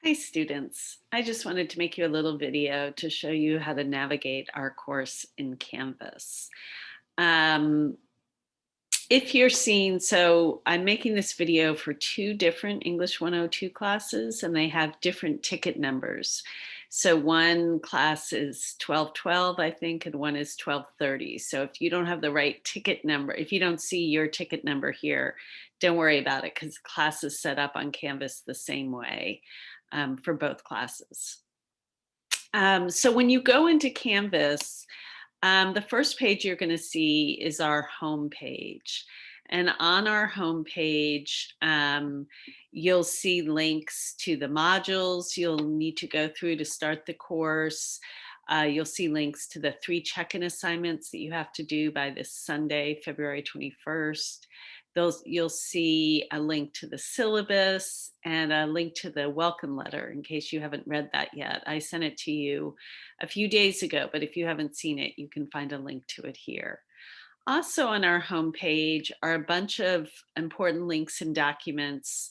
Hi students, I just wanted to make you a little video to show you how to navigate our course in Canvas. Um, if you're seeing, so I'm making this video for two different English 102 classes and they have different ticket numbers. So one class is 1212, I think, and one is 1230. So if you don't have the right ticket number, if you don't see your ticket number here, don't worry about it because the class is set up on Canvas the same way for both classes. So when you go into Canvas, the first page you're going to see is our home page. And on our home page, you'll see links to the modules you'll need to go through to start the course. You'll see links to the 3 check-in assignments that you have to do by this Sunday, February 21st. You'll see a link to the syllabus and a link to the welcome letter in case you haven't read that yet. I sent it to you a few days ago, but if you haven't seen it, you can find a link to it here. Also on our homepage are a bunch of important links and documents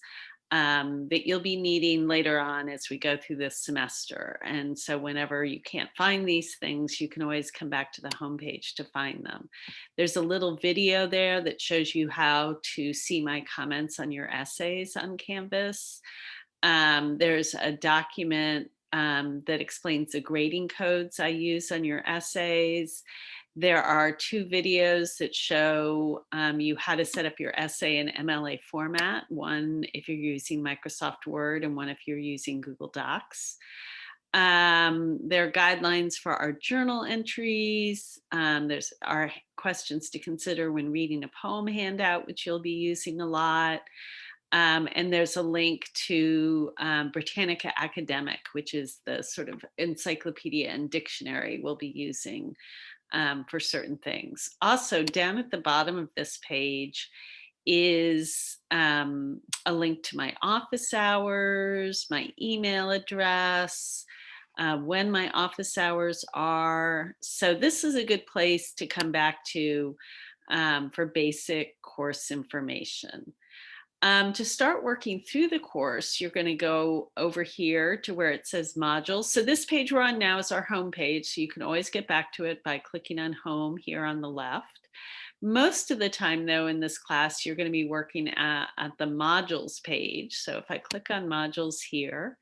that you'll be needing later on as we go through this semester. And so whenever you can't find these things, you can always come back to the homepage to find them. There's a little video there that shows you how to see my comments on your essays on Canvas. There's a document that explains the grading codes I use on your essays. There are 2 videos that show you how to set up your essay in MLA format, one if you're using Microsoft Word and one if you're using Google Docs. There are guidelines for our journal entries. There's our questions to consider when reading a poem handout, which you'll be using a lot. And there's a link to Britannica Academic, which is the sort of encyclopedia and dictionary we'll be using for certain things. Also, down at the bottom of this page is a link to my office hours, my email address, when my office hours are. So this is a good place to come back to for basic course information. To start working through the course, you're going to go over here to where it says modules. So this page we're on now is our home page. So you can always get back to it by clicking on home here on the left. Most of the time though, in this class, you're going to be working at the modules page. So if I click on modules here,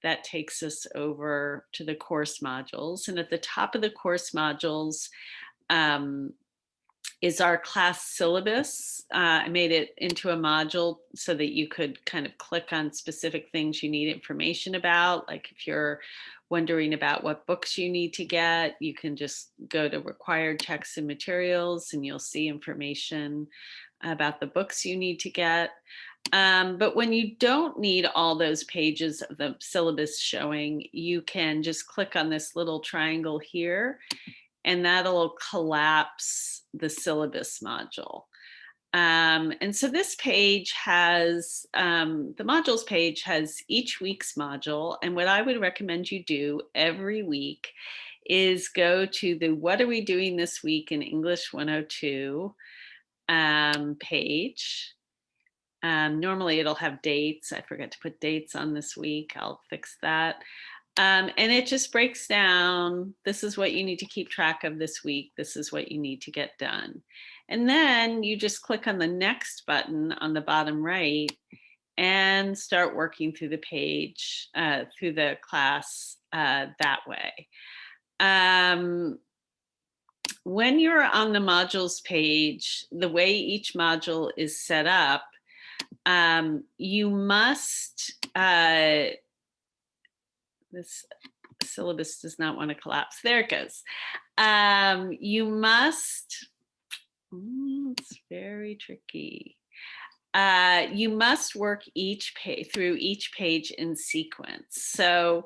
that takes us over to the course modules. And at the top of the course modules, is our class syllabus. I made it into a module so that you could kind of click on specific things you need information about. Like if you're wondering about what books you need to get, you can just go to required texts and materials and you'll see information about the books you need to get. But when you don't need all those pages of the syllabus showing, you can just click on this little triangle here and that'll collapse the syllabus module. And so this page has, the modules page has each week's module. And what I would recommend you do every week is go to the What Are We Doing This Week in English 102 page. Normally it'll have dates. I forgot to put dates on this week. I'll fix that. And it just breaks down, this is what you need to keep track of this week. This is what you need to get done. And then you just click on the next button on the bottom right and start working through the page, through the class that way. When you're on the modules page, the way each module is set up, you must, this syllabus does not want to collapse. There it goes. You must, it's very tricky. You must work each page through each page in sequence. So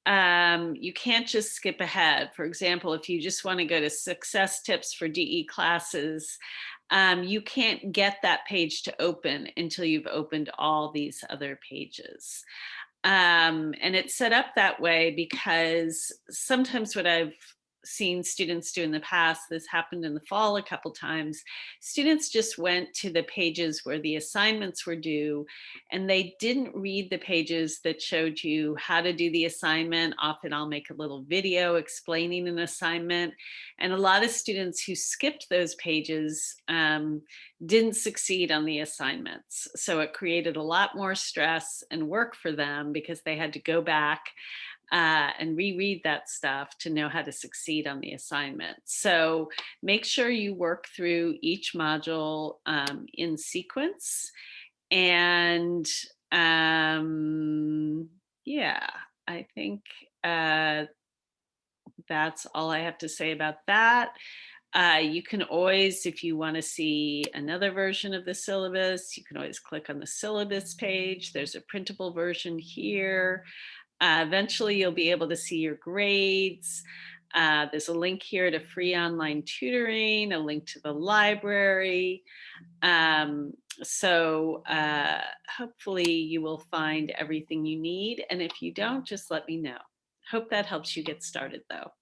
you can't just skip ahead. For example, if you just want to go to success tips for DE classes, you can't get that page to open until you've opened all these other pages. And it's set up that way because sometimes what I've seen students do in the past, this happened in the fall a couple times, students just went to the pages where the assignments were due and they didn't read the pages that showed you how to do the assignment. Often I'll make a little video explaining an assignment. And a lot of students who skipped those pages didn't succeed on the assignments. So it created a lot more stress and work for them because they had to go back and reread that stuff to know how to succeed on the assignment. So make sure you work through each module in sequence. And yeah, I think that's all I have to say about that. You can always, if you want to see another version of the syllabus, you can always click on the syllabus page. There's a printable version here. Eventually, you'll be able to see your grades. There's a link here to free online tutoring, a link to the library. So hopefully you will find everything you need. And if you don't, just let me know. Hope that helps you get started though.